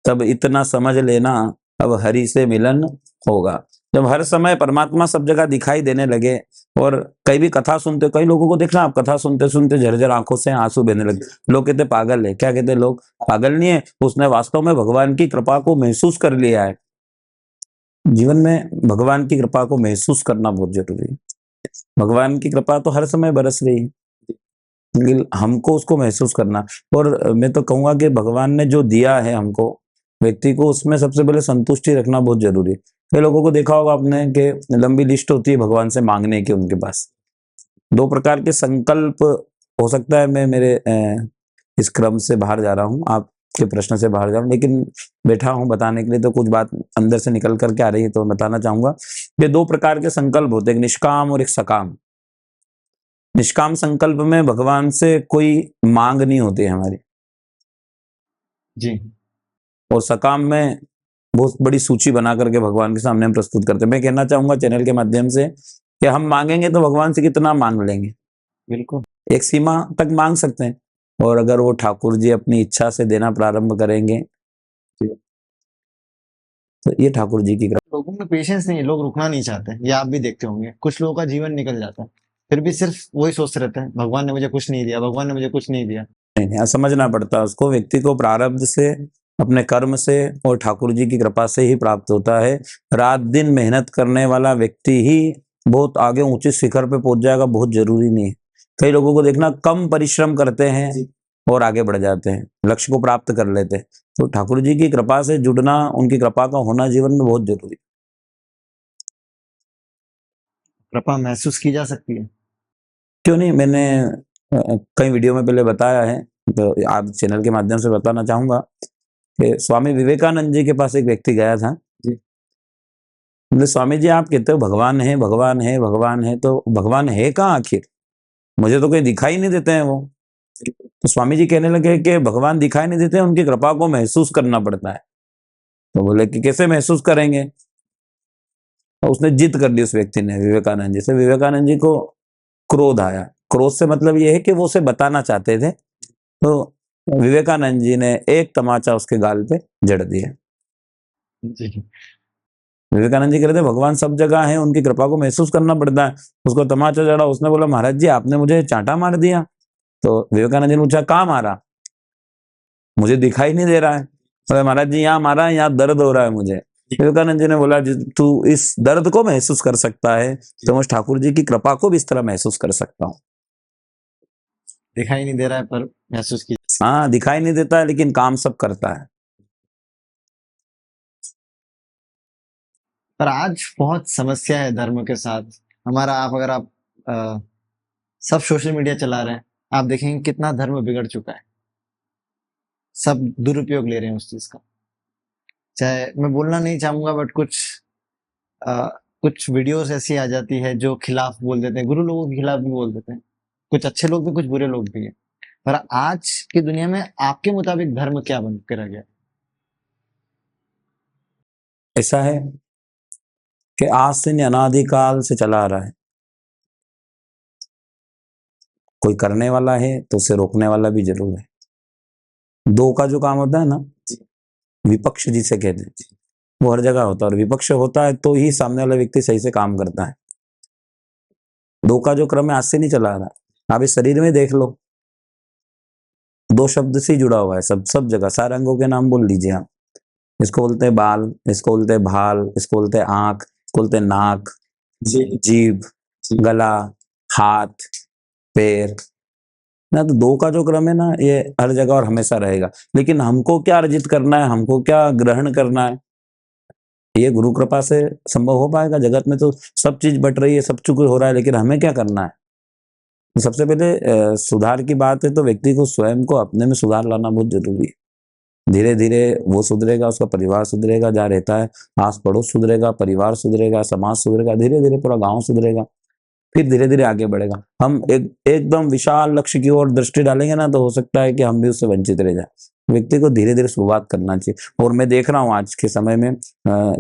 तब इतना समझ लेना अब हरि से मिलन होगा। जब हर समय परमात्मा सब जगह दिखाई देने लगे, और कई भी कथा सुनते, कई लोगों को देखना आप कथा सुनते सुनते झरझर आंखों से आंसू बहने लगे, लोग कहते पागल है। क्या कहते लोग? पागल नहीं है, उसने वास्तव में भगवान की कृपा को महसूस कर लिया है। जीवन में भगवान की कृपा को महसूस करना बहुत जरूरी है। भगवान की कृपा तो हर समय बरस रही है, लेकिन हमको उसको महसूस करना। और मैं तो कहूंगा कि भगवान ने जो दिया है हमको, व्यक्ति को, उसमें सबसे पहले संतुष्टि रखना बहुत जरूरी है। कई लोगों को देखा होगा आपने कि लंबी लिस्ट होती है भगवान से मांगने की, उनके पास 2 प्रकार के संकल्प हो सकता है। मैं मेरे इस क्रम से बाहर जा रहा हूँ, आपके प्रश्न से बाहर जा रहा हूँ, लेकिन बैठा हूँ बताने के लिए, तो कुछ बात अंदर से निकल करके आ रही है, तो बताना चाहूंगा कि 2 प्रकार के संकल्प होते हैं, एक निष्काम और एक सकाम। निष्काम संकल्प में भगवान से कोई मांग नहीं होती है हमारी जी। और सकाम में बहुत बड़ी सूची बना करके भगवान के सामने हम प्रस्तुत करते हैं। मैं कहना चाहूंगा चैनल के माध्यम से कि हम मांगेंगे तो भगवान से कितना मांग लेंगे, बिल्कुल। एक सीमा तक मांग सकते हैं, और अगर वो ठाकुर जी अपनी इच्छा से देना प्रारंभ करेंगे तो ये ठाकुर जी की कृपा। लोगों में पेशेंस नहीं है, लोग रुकना नहीं चाहते, ये आप भी देखते होंगे। कुछ लोगों का जीवन निकल जाता है, फिर भी सिर्फ वही सोचते रहते हैं, भगवान ने मुझे कुछ नहीं दिया, भगवान ने मुझे कुछ नहीं दिया। नहीं, समझना पड़ता है उसको। व्यक्ति को प्रारब्ध से, अपने कर्म से और ठाकुर जी की कृपा से ही प्राप्त होता है। रात दिन मेहनत करने वाला व्यक्ति ही बहुत आगे ऊंचे शिखर पे पहुंच जाएगा, बहुत जरूरी नहीं है। कई लोगों को देखना कम परिश्रम करते हैं और आगे बढ़ जाते हैं, लक्ष्य को प्राप्त कर लेते हैं। तो ठाकुर जी की कृपा से जुड़ना, उनकी कृपा का होना जीवन में बहुत जरूरी। कृपा महसूस की जा सकती है, क्यों नहीं? मैंने कई वीडियो में पहले बताया है, तो आप चैनल के माध्यम से बताना चाहूंगा कि स्वामी विवेकानंद जी के पास एक व्यक्ति गया था। बोले स्वामी जी, आप कहते हो भगवान है भगवान है भगवान है, तो भगवान है कहाँ आखिर? मुझे तो कहीं दिखाई नहीं देते हैं वो। तो स्वामी जी कहने लगे कि भगवान दिखाई नहीं देते, उनकी कृपा को महसूस करना पड़ता है। तो बोले कि कैसे महसूस करेंगे? तो उसने जिद कर ली उस व्यक्ति ने विवेकानंद जी से। विवेकानंद जी को क्रोध आया। क्रोध से मतलब ये है कि वो उसे बताना चाहते थे, तो विवेकानंद जी ने एक तमाचा उसके गाल पे जड़ दिया। विवेकानंद जी कह रहे थे भगवान सब जगह है, उनकी कृपा को महसूस करना पड़ता है। उसको तमाचा जड़ा। उसने बोला महाराज जी, आपने मुझे चांटा मार दिया। तो विवेकानंद जी ने पूछा कहाँ मारा? मुझे दिखाई नहीं दे रहा है। बोले महाराज जी, यहाँ मारा है, यहाँ दर्द हो रहा है मुझे। विवेकानंद जी ने बोला तू इस दर्द को महसूस कर सकता है, तो मैं ठाकुर जी की कृपा को भी इस तरह महसूस कर सकता हूँ। दिखाई नहीं दे रहा है पर महसूस की। हाँ, दिखाई नहीं देता है लेकिन काम सब करता है। पर आज बहुत समस्या है धर्म के साथ हमारा। अगर आप सब सोशल मीडिया चला रहे हैं, आप देखेंगे कितना धर्म बिगड़ चुका है। सब दुरुपयोग ले रहे हैं उस चीज का। चाहे मैं बोलना नहीं चाहूंगा, बट कुछ वीडियोस ऐसी आ जाती है जो खिलाफ बोल देते हैं, गुरु लोगों के खिलाफ भी बोल देते हैं। कुछ अच्छे लोग भी, कुछ बुरे लोग भी हैं। पर आज की दुनिया में आपके मुताबिक धर्म क्या बन के रह गया? ऐसा है कि आज से नहीं, अनादिकाल से चला आ रहा है। कोई करने वाला है तो उसे रोकने वाला भी जरूर है। 2 का जो काम होता है ना, विपक्ष जिसे कहते हैं, वो हर जगह होता है। और विपक्ष होता है तो ही सामने वाला व्यक्ति सही से काम करता है। 2 का जो क्रम है आज से नहीं चला आ रहा। आप इस शरीर में देख लो, 2 शब्द से ही जुड़ा हुआ है। सब जगह सारे अंगों के नाम बोल लीजिए आप। इसको बोलते हैं बाल, इसको बोलते हैं भाल, इसको बोलते हैं आंख, इसको बोलते हैं नाक, जीभ, गला, हाथ, पैर ना। तो 2 का जो क्रम है ना, ये हर जगह और हमेशा रहेगा। लेकिन हमको क्या अर्जित करना है, हमको क्या ग्रहण करना है, ये गुरु कृपा से संभव हो पाएगा। जगत में तो सब चीज बट रही है, सब कुछ हो रहा है, लेकिन हमें क्या करना है? तो सबसे पहले सुधार की बात है तो व्यक्ति को स्वयं को अपने में सुधार लाना बहुत जरूरी है। धीरे धीरे वो सुधरेगा, उसका परिवार सुधरेगा, जहाँ रहता है आस पड़ोस सुधरेगा, परिवार सुधरेगा, समाज सुधरेगा, धीरे धीरे पूरा गांव सुधरेगा, फिर धीरे धीरे आगे बढ़ेगा। हम एकदम विशाल लक्ष्य की ओर दृष्टि डालेंगे ना, तो हो सकता है कि हम भी उससे वंचित रह जाए। व्यक्ति को धीरे धीरे शुरुआत करना चाहिए। और मैं देख रहा हूँ आज के समय में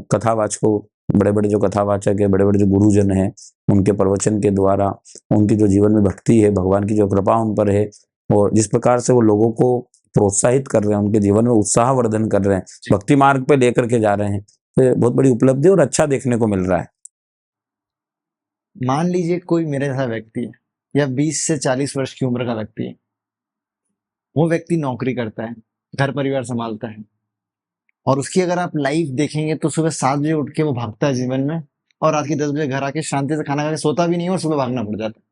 कथावाचकों बड़े बड़े जो कथावाचक है, बड़े बड़े जो गुरुजन हैं, उनके प्रवचन के द्वारा उनकी जो जीवन में भक्ति है, भगवान की जो कृपा उन पर है, और जिस प्रकार से वो लोगों को प्रोत्साहित कर रहे हैं, उनके जीवन में उत्साहवर्धन कर रहे हैं, भक्ति मार्ग पे लेकर के जा रहे हैं, तो ये बहुत बड़ी उपलब्धि और अच्छा देखने को मिल रहा है। मान लीजिए कोई मेरे जैसा व्यक्ति है या 20 से 40 वर्ष की उम्र का व्यक्ति है, वो व्यक्ति नौकरी करता है, घर परिवार संभालता है, और उसकी अगर आप लाइफ देखेंगे तो सुबह 7 बजे उठ के वो भागता है जीवन में, और रात के 10 बजे घर आके शांति से खाना खा के सोता भी नहीं है और सुबह भागना पड़ जाता है।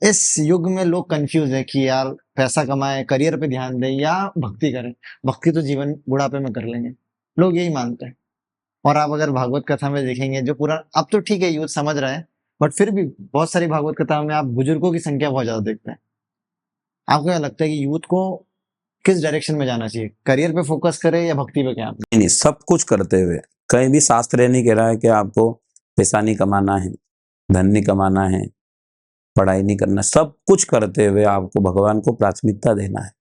इस युग में लोग कंफ्यूज है कि यार पैसा कमाए, करियर पे ध्यान दें या भक्ति करें। भक्ति तो जीवन बुढ़ापे में कर लेंगे, लोग यही मानते हैं। और आप अगर भागवत कथा में देखेंगे, जो पूरा, अब तो ठीक है यूथ समझ रहा है, बट फिर भी बहुत सारी भागवत कथाओं में आप बुजुर्गों की संख्या बहुत ज्यादा देखते हैं। आपको क्या लगता है कि यूथ को किस डायरेक्शन में जाना चाहिए, करियर पे फोकस करे या भक्ति पे? क्या नहीं, सब कुछ करते हुए, कहीं भी शास्त्र ये नहीं कह रहा है कि आपको पैसा नहीं कमाना है, धन नहीं कमाना है, पढ़ाई नहीं करना, सब कुछ करते हुए आपको भगवान को प्राथमिकता देना है,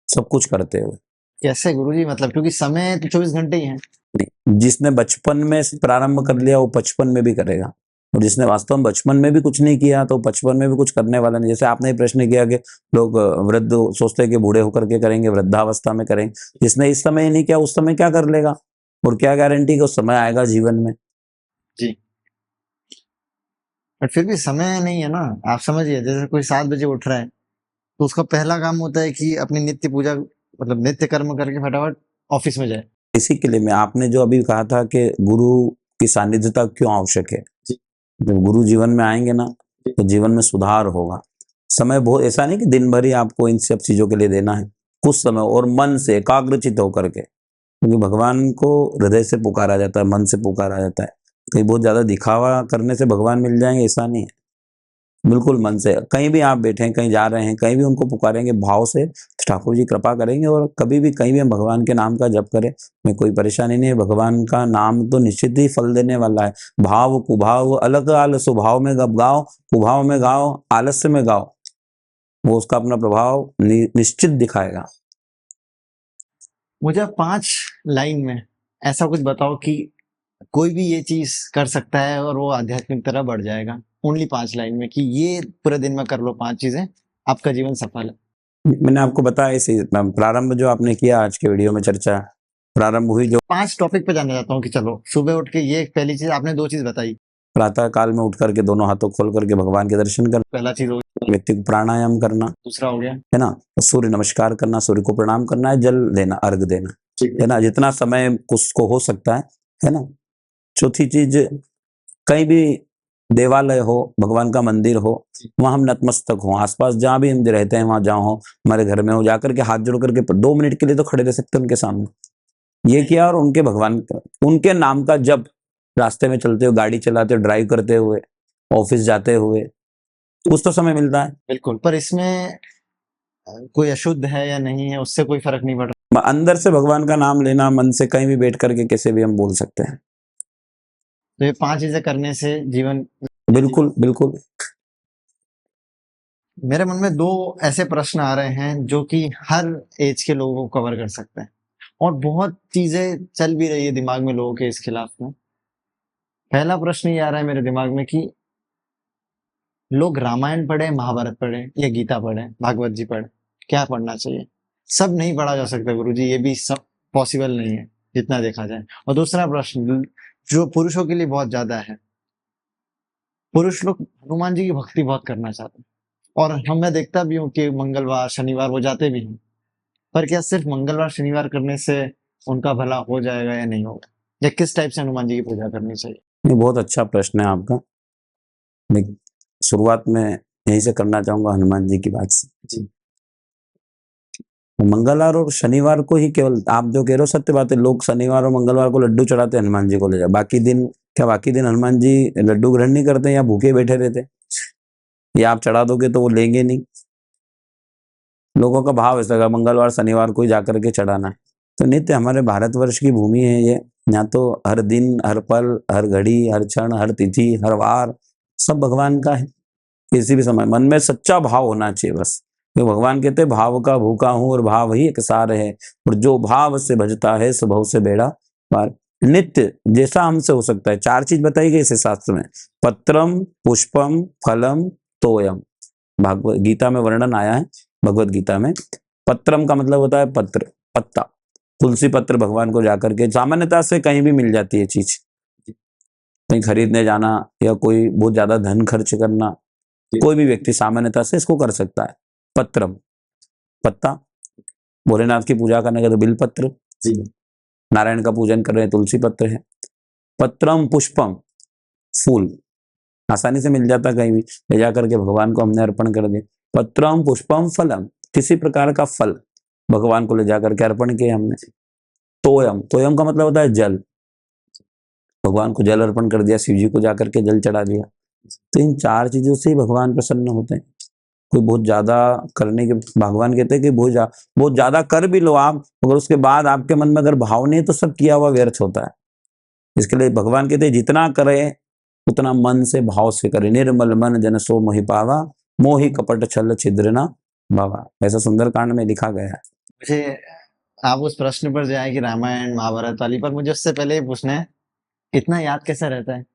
सब कुछ करते हुए। कैसे गुरुजी? मतलब क्योंकि समय तो 24 घंटे ही है। नहीं, जिसने बचपन में प्रारंभ कर लिया वो 55 में भी करेगा, और जिसने वास्तव में बचपन में भी कुछ नहीं किया तो 55 में भी कुछ करने वाला नहीं। जैसे आपने प्रश्न किया कि लोग वृद्ध सोचते हैं कि बूढ़े होकर के करेंगे, वृद्धावस्था में करेंगे, जिसने इस समय नहीं किया उस समय क्या कर लेगा, और क्या गारंटी कि उस समय आएगा जीवन में। जी, बट फिर भी समय नहीं है ना। आप समझिए, जैसे कोई 7 बजे उठ रहा है तो उसका पहला काम होता है कि अपनी नित्य पूजा, मतलब नित्य कर्म करके फटाफट ऑफिस में जाए। इसी के लिए मैं, आपने जो अभी कहा था कि गुरु की सानिध्यता क्यों आवश्यक है, जब गुरु जीवन में आएंगे ना तो जीवन में सुधार होगा। समय बहुत ऐसा नहीं कि दिन भर ही आपको इन सब चीजों के लिए देना है, कुछ समय और मन से एकाग्रचित होकर के, क्योंकि भगवान को हृदय से पुकारा जाता है, मन से पुकारा जाता है। कहीं बहुत ज्यादा दिखावा करने से भगवान मिल जाएंगे ऐसा नहीं है, बिल्कुल मन से। कहीं भी आप बैठे हैं, कहीं जा रहे हैं, कहीं भी उनको पुकारेंगे भाव से, तो ठाकुर जी कृपा करेंगे, और कभी भी कहीं भी हम भगवान के नाम का जप करें, में कोई परेशानी नहीं है। भगवान का नाम तो निश्चित ही फल देने वाला है। भाव कुभाव अलग आल, स्वभाव में गप गाओ, कुभाव में गाओ, आलस्य में गाओ, वो उसका अपना प्रभाव निश्चित दिखाएगा। मुझे 5 लाइन में ऐसा कुछ बताओ कि कोई भी ये चीज कर सकता है और वो आध्यात्मिक तरह बढ़ जाएगा। ओनली 5 लाइन में कि ये पूरे दिन में कर लो 5 चीजें, आपका जीवन सफल है। मैंने आपको बताया इसी प्रारंभ जो आपने किया आज के वीडियो में, चर्चा प्रारंभ हुई जो 5 टॉपिक पे जानना चाहता हूँ कि चलो सुबह उठ के ये पहली चीज, आपने 2 चीज बताई। प्रातः काल में उठ करके दोनों हाथों खोल करके भगवान के दर्शन करना, पहला चीज हो गया। व्यक्ति को प्राणायाम करना, दूसरा हो गया है ना, सूर्य नमस्कार करना, सूर्य को प्रणाम करना है, जल देना, अर्घ देना, है ना, जितना समय उसको हो सकता है ना। चौथी चीज, कहीं भी देवालय हो, भगवान का मंदिर हो, वहां हम नतमस्तक हो, आसपास जहां भी हम रहते हैं वहां जहां हो, हमारे घर में हो, जाकर के हाथ जोड़ करके 2 मिनट के लिए तो खड़े रह सकते हैं उनके सामने। ये किया, और उनके भगवान उनके नाम का जब रास्ते में चलते हो, गाड़ी चलाते हो, ड्राइव करते हुए, ऑफिस जाते हुए, कुछ तो समय मिलता है। बिल्कुल, पर इसमें कोई अशुद्ध है या नहीं है उससे कोई फर्क नहीं पड़ रहा। अंदर से भगवान का नाम लेना, मन से कहीं भी बैठ करके कैसे भी हम बोल सकते हैं। तो ये 5 चीजें करने से जीवन, बिल्कुल बिल्कुल। मेरे मन में 2 ऐसे प्रश्न आ रहे हैं जो कि हर एज के लोगों को कवर कर सकते हैं, और बहुत चीजें चल भी रही है दिमाग में लोगों के इस खिलाफ में। पहला प्रश्न ये आ रहा है मेरे दिमाग में कि लोग रामायण पढ़े, महाभारत पढ़े या गीता पढ़े, भागवत जी पढ़े, क्या पढ़ना चाहिए? सब नहीं पढ़ा जा सकता गुरुजी, ये भी सब पॉसिबल नहीं है जितना देखा जाए। और दूसरा प्रश्न जो पुरुषों के लिए बहुत ज्यादा है, पुरुष लोग हनुमान जी की भक्ति बहुत करना चाहते हैं, और मैं देखता भी हूँ कि मंगलवार शनिवार वो जाते भी हैं, पर क्या सिर्फ मंगलवार शनिवार करने से उनका भला हो जाएगा या नहीं होगा, या किस टाइप से हनुमान जी की पूजा करनी चाहिए? ये बहुत अच्छा प्रश्न है आपका। मैं शुरुआत में यहीं से करना चाहूंगा हनुमान जी की बात से। जी, मंगलवार और शनिवार को ही केवल, आप जो कह रहे हो सत्य बात है, लोग शनिवार और मंगलवार को लड्डू चढ़ाते हैं, हनुमान जी को ले जाए, बाकी दिन क्या, बाकी दिन हनुमान जी लड्डू ग्रहण नहीं करते या भूखे बैठे रहते, या आप चढ़ा दोगे तो वो लेंगे नहीं। लोगों का भाव ऐसा है मंगलवार शनिवार को ही जाकर के चढ़ाना है। तो नित्य हमारे भारतवर्ष की भूमि है ये, यहाँ तो हर दिन, हर पल, हर घड़ी, हर क्षण, हर तिथि, हर वार सब भगवान का है। किसी भी समय मन में सच्चा भाव होना चाहिए बस। तो भगवान कहते हैं भाव का भूखा हूं और भाव ही एक सार है, और जो भाव से भजता है सो भव से बेड़ा पार। नित्य जैसा हमसे हो सकता है। 4 चीज बताई गई इसे शास्त्र में, पत्रम, पुष्पम, फलम, तोयम। भागवत गीता में वर्णन आया है, भगवत गीता में। पत्रम का मतलब होता है पत्र, पत्ता। तुलसी पत्र भगवान को जाकर के सामान्यतः से कहीं भी मिल जाती है चीज, कहीं खरीदने जाना या कोई बहुत ज्यादा धन खर्च करना, कोई भी व्यक्ति सामान्यतः से इसको कर सकता है। पत्रम पत्ता, भोलेनाथ की पूजा करने का तो बिल पत्र, नारायण का पूजन कर रहे हैं तुलसी पत्र है। पत्रम पुष्पम, फूल आसानी से मिल जाता कहीं भी, ले जाकर के भगवान को हमने अर्पण कर दिया। पत्रम पुष्पम फलम, किसी प्रकार का फल भगवान को ले जाकर के अर्पण किया हमने। तोयम, तोयम का मतलब होता है जल, भगवान को जल अर्पण कर दिया, शिव जी को जाकर के जल चढ़ा दिया। तो इन 4 चीजों से ही भगवान प्रसन्न होते हैं। कोई बहुत ज्यादा करने के, भगवान कहते हैं कि बहुत ज्यादा कर भी लो आप, मगर उसके बाद आपके मन में अगर भाव नहीं है तो सब किया हुआ व्यर्थ होता है। इसके लिए भगवान कहते हैं जितना करे उतना मन से भाव से करे। निर्मल मन जन सो मोहि पावा, मोहि कपट छल छिद्र न भावा, ऐसा सुंदरकांड में लिखा गया है। मुझे आप उस प्रश्न पर जाए कि रामायण महाभारत वाली, पर मुझे उससे पहले ये पूछना है, इतना याद कैसा रहता है?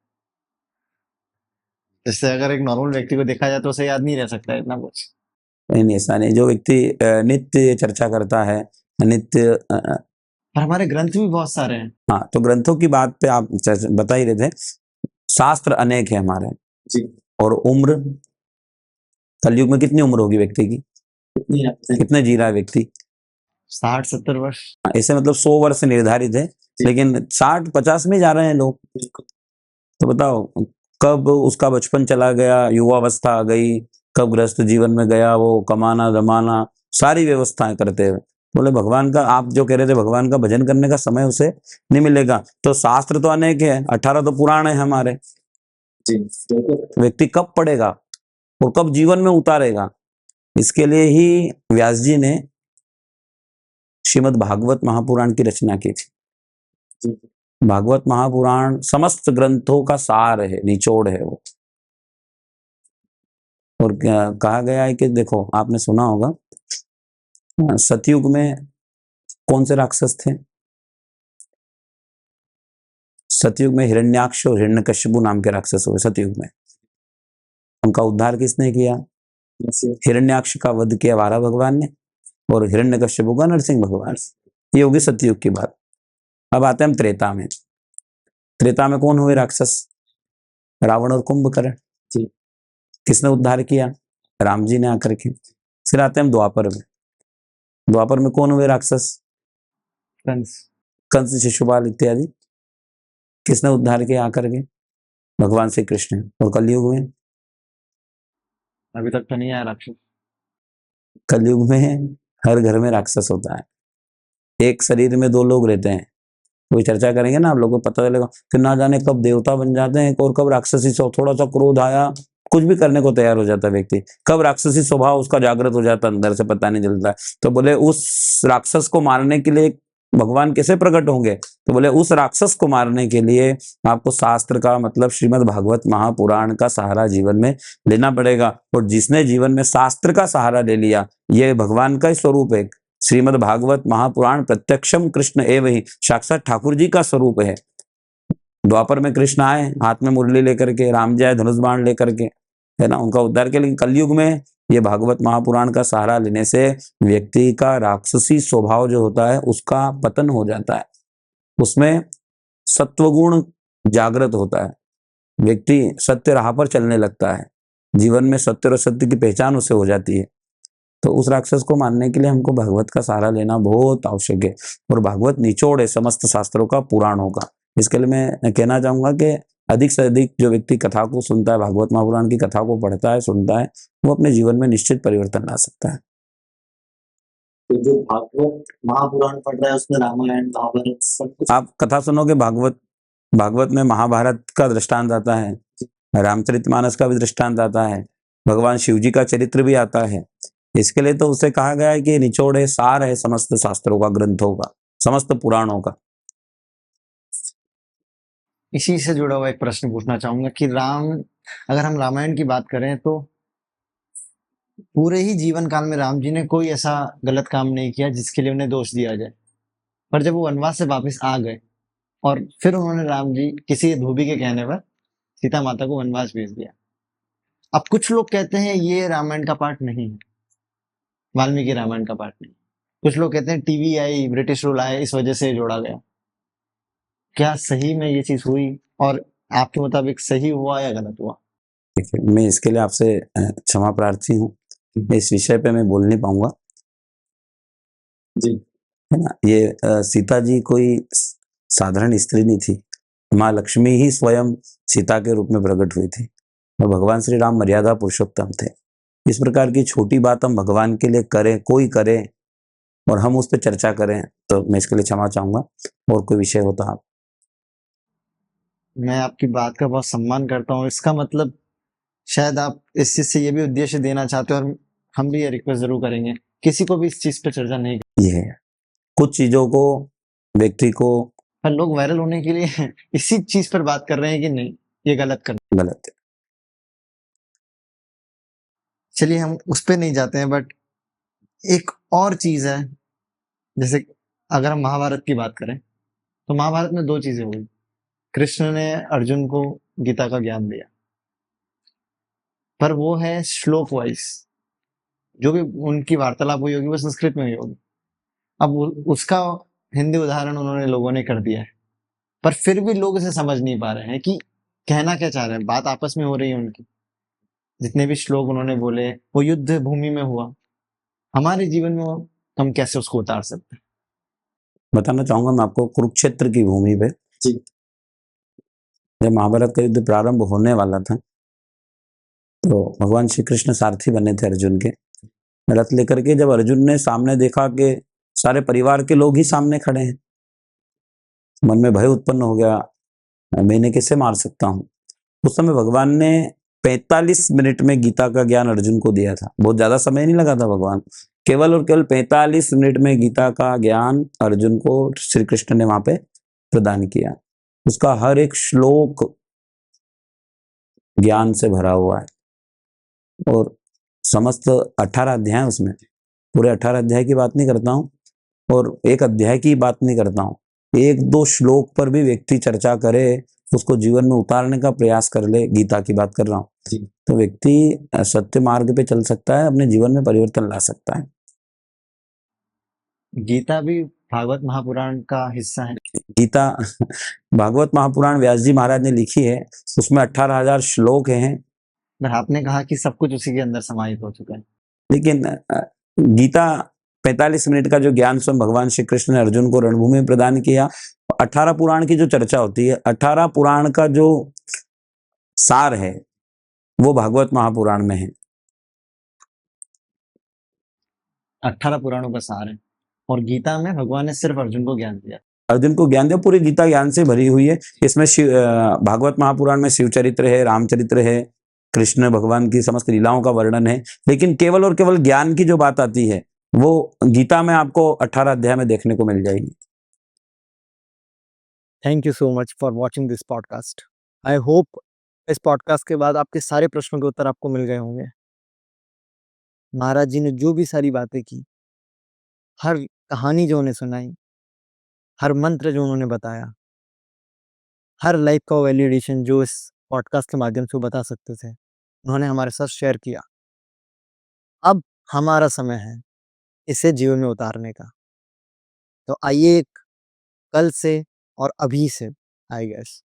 जैसे अगर एक नॉर्मल व्यक्ति को देखा जाए तो उसे याद नहीं रह सकता है इतना कुछ। नहीं, ऐसा नहीं। जो व्यक्ति नित्य चर्चा करता है, नित्य पर हमारे ग्रंथ भी बहुत सारे हैं। हाँ, तो ग्रंथों की बात पे आप बता ही रहे थे। शास्त्र अनेक है हमारे जी। और उम्र, कलयुग में कितनी उम्र होगी व्यक्ति की, कितने जी रहा है व्यक्ति? 60-70 वर्ष। ऐसे मतलब 100 वर्ष निर्धारित है, लेकिन 60-50 में जा रहे हैं लोग। तो बताओ कब उसका बचपन चला गया, युवावस्था आ गई, कब गृहस्थ जीवन में गया, वो कमाना जमाना सारी व्यवस्थाएं करते हुए। बोले भगवान का, आप जो कह रहे थे भगवान का भजन करने का समय उसे नहीं मिलेगा। तो शास्त्र तो अनेक है, 18 तो पुराण है हमारे जी। व्यक्ति कब पढ़ेगा और कब जीवन में उतारेगा? इसके लिए ही व्यास जी ने श्रीमद् भागवत महापुराण की रचना की थी। भागवत महापुराण समस्त ग्रंथों का सार है, निचोड़ है वो। और कहा गया है कि देखो, आपने सुना होगा सतयुग में कौन से राक्षस थे? सतयुग में हिरण्याक्ष और हिरण्यकश्यपु नाम के राक्षस हुए सतयुग में। उनका उद्धार किसने किया? हिरण्याक्ष का वध किया वारा भगवान ने, और हिरण्यकश्यपु का नरसिंह भगवान। ये होगी सतयुग की बात। अब आते हैं हम त्रेता में। त्रेता में कौन हुए राक्षस? रावण और कुंभकर्ण। किसने उद्धार किया? राम जी ने आकर के। फिर आते हैं हम द्वापर में। द्वापर में कौन हुए राक्षस? कंस, शिशुपाल इत्यादि। किसने उद्धार किया आकर के? भगवान श्री कृष्ण। और कलयुग में? अभी तक तो नहीं आया राक्षस। कलयुग में हर घर में राक्षस होता है। एक शरीर में 2 लोग रहते हैं। कोई चर्चा करेंगे ना, आप लोगों को पता चलेगा कि ना जाने कब देवता बन जाते हैं और कब राक्षसी थोड़ा सा क्रोध आया कुछ भी करने को तैयार हो जाता है व्यक्ति, कब राक्षसी स्वभाव उसका जागृत हो जाता है अंदर से पता नहीं चलता है। तो बोले उस राक्षस को मारने के लिए भगवान कैसे प्रकट होंगे? तो बोले उस राक्षस को मारने के लिए आपको शास्त्र का मतलब श्रीमद् भागवत महापुराण का सहारा जीवन में लेना पड़ेगा। और जिसने जीवन में शास्त्र का सहारा ले लिया, ये भगवान का ही स्वरूप है। श्रीमद् भागवत महापुराण प्रत्यक्षम कृष्ण एवं ही, साक्षात ठाकुर जी का स्वरूप है। द्वापर में कृष्ण आए हाथ में मुरली लेकर के, राम जी आए धनुष बाण लेकर के, है ना, उनका उद्धार के लिए। कलयुग में ये भागवत महापुराण का सहारा लेने से व्यक्ति का राक्षसी स्वभाव जो होता है उसका पतन हो जाता है, उसमें सत्वगुण जागृत होता है, व्यक्ति सत्य राह पर चलने लगता है, जीवन में सत्य और सत्य की पहचान उसे हो जाती है। तो उस राक्षस को मारने के लिए हमको भागवत का सहारा लेना बहुत आवश्यक है। और भागवत निचोड़ है समस्त शास्त्रों का, पुराणों का। इसके लिए मैं कहना चाहूंगा कि अधिक से अधिक जो व्यक्ति कथा को सुनता है, भागवत महापुराण की कथा को पढ़ता है, सुनता है, वो अपने जीवन में निश्चित परिवर्तन ला सकता है। तो जो भागवत महापुराण पढ़ रहा है उसमें रामायण महाभारत सब कुछ आप कथा सुनोगे, भागवत में महाभारत का दृष्टांत आता है, रामचरितमानस का भी दृष्टांत आता है, भगवान शिव जी का चरित्र भी आता है। इसके लिए तो उसे कहा गया है कि निचोड़ है, सार है समस्त शास्त्रों का, ग्रंथों का, समस्त पुराणों का। इसी से जुड़ा हुआ एक प्रश्न पूछना चाहूंगा कि अगर हम रामायण की बात करें तो पूरे ही जीवन काल में राम जी ने कोई ऐसा गलत काम नहीं किया जिसके लिए उन्हें दोष दिया जाए, पर जब वो वनवास से वापस आ गए और फिर उन्होंने राम जी किसी धोबी के कहने पर सीता माता को वनवास भेज दिया। अब कुछ लोग कहते हैं ये रामायण का पार्ट नहीं है, वाल्मीकि रामायण का पार्ट नहीं। कुछ लोग कहते हैं टीवी आई, ब्रिटिश रूल आए, इस वजह से जोड़ा गया। क्या सही में ये चीज हुई, और आपके मुताबिक सही हुआ या गलत हुआ? देखिए, मैं इसके लिए आपसे क्षमा प्रार्थी हूँ। इस विषय पे मैं बोल नहीं पाऊंगा, जी है ना। ये सीता जी कोई साधारण स्त्री नहीं थी। माँ लक्ष्मी ही स्वयं सीता के रूप में प्रकट हुई थी, और भगवान श्री राम मर्यादा पुरुषोत्तम थे। इस प्रकार की छोटी बात हम भगवान के लिए करें, कोई करे, और हम उस पर चर्चा करें, तो मैं इसके लिए क्षमा चाहूंगा। और कोई विषय होता आप। मैं आपकी बात का बहुत सम्मान करता हूँ। इसका मतलब शायद आप इस चीज से ये भी उद्देश्य देना चाहते हो, और हम भी ये रिक्वेस्ट जरूर करेंगे, किसी को भी इस चीज पे चर्चा नहीं ये है, कुछ चीजों को, व्यक्ति को, पर लोग वायरल होने के लिए इसी चीज पर बात कर रहे हैं कि नहीं ये गलत कर। गलत है। चलिए हम उस पे नहीं जाते हैं, बट एक और चीज है, जैसे अगर हम महाभारत की बात करें तो महाभारत में दो चीजें हुई। कृष्ण ने अर्जुन को गीता का ज्ञान दिया, पर वो है श्लोक वाइज। जो भी उनकी वार्तालाप हुई होगी वो संस्कृत में हुई होगी। अब उसका हिंदी उदाहरण उन्होंने लोगों ने कर दिया है, पर फिर भी लोग इसे समझ नहीं पा रहे हैं कि कहना क्या चाह रहे हैं। बात आपस में हो रही है उनकी, जितने भी श्लोक उन्होंने बोले वो युद्ध भूमि में हुआ। हमारे जीवन में हम कैसे उसको उतार सकते हैं? बताना चाहूंगा मैं आपको, कुरुक्षेत्र की भूमि पे जी जब महाभारत का युद्ध प्रारंभ होने वाला था, तो भगवान श्री कृष्ण सारथी बने थे अर्जुन के, रथ लेकर के। जब अर्जुन ने सामने देखा कि सारे परिवार के लोग ही सामने खड़े हैं, मन में भय उत्पन्न हो गया, मैं इन्हें कैसे मार सकता हूँ। उस समय भगवान ने 45 मिनट में गीता का ज्ञान अर्जुन को दिया था। बहुत ज्यादा समय नहीं लगा था, भगवान केवल और केवल 45 मिनट में गीता का ज्ञान अर्जुन को श्री कृष्ण ने वहां पे प्रदान किया। उसका हर एक श्लोक ज्ञान से भरा हुआ है, और समस्त 18 अध्याय उसमें। पूरे 18 अध्याय की बात नहीं करता हूँ, और एक अध्याय की बात नहीं करता हूँ, एक दो श्लोक पर भी व्यक्ति चर्चा करे, उसको जीवन में उतारने का प्रयास कर ले, गीता की बात कर रहा हूँ, तो व्यक्ति सत्य मार्ग पे चल सकता है, अपने जीवन में परिवर्तन ला सकता है। गीता भी भागवत महापुराण का हिस्सा है। गीता भागवत महापुराण व्यास जी महाराज ने लिखी है, उसमें 18,000 श्लोक हैं। पर आपने कहा कि सब कुछ उसी के अंदर समाहित हो चुका है। लेकिन गीता 45 मिनट का जो ज्ञान स्वयं भगवान श्री कृष्ण ने अर्जुन को रणभूमि में प्रदान किया। 18 पुराण की जो चर्चा होती है, 18 पुराण का जो सार है वो भागवत महापुराण में है। 18 पुराणों का सार है, और गीता में भगवान ने सिर्फ अर्जुन को ज्ञान दिया। अर्जुन को ज्ञान दिया। पूरी गीता ज्ञान से भरी हुई है। इसमें भागवत महापुराण में शिव चरित्र है, रामचरित्र है, कृष्ण भगवान की समस्त लीलाओं का वर्णन है। लेकिन केवल और केवल ज्ञान की जो बात आती है वो गीता में आपको 18 अध्याय में देखने को मिल जाएगी। Thank you so much for watching this podcast. I hope इस पॉडकास्ट के बाद आपके सारे प्रश्नों के उत्तर आपको मिल गए होंगे। महाराज जी ने जो भी सारी बातें की, हर कहानी जो उन्हें सुनाई, हर मंत्र जो उन्होंने बताया, हर लाइफ का वैलिडेशन जो इस पॉडकास्ट के माध्यम से वो बता सकते थे, उन्होंने हमारे साथ शेयर किया। अब हमारा समय है इसे जीवन में उतारने का। तो आइए कल से और अभी से आई गेस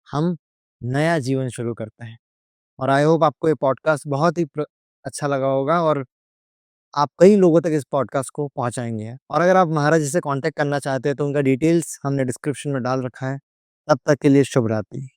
हम नया जीवन शुरू करते हैं। और आई होप आपको ये पॉडकास्ट बहुत ही अच्छा लगा होगा, और आप कई लोगों तक इस पॉडकास्ट को पहुंचाएंगे। और अगर आप महाराज जी से कांटेक्ट करना चाहते हैं तो उनका डिटेल्स हमने डिस्क्रिप्शन में डाल रखा है। तब तक के लिए शुभ रात्रि।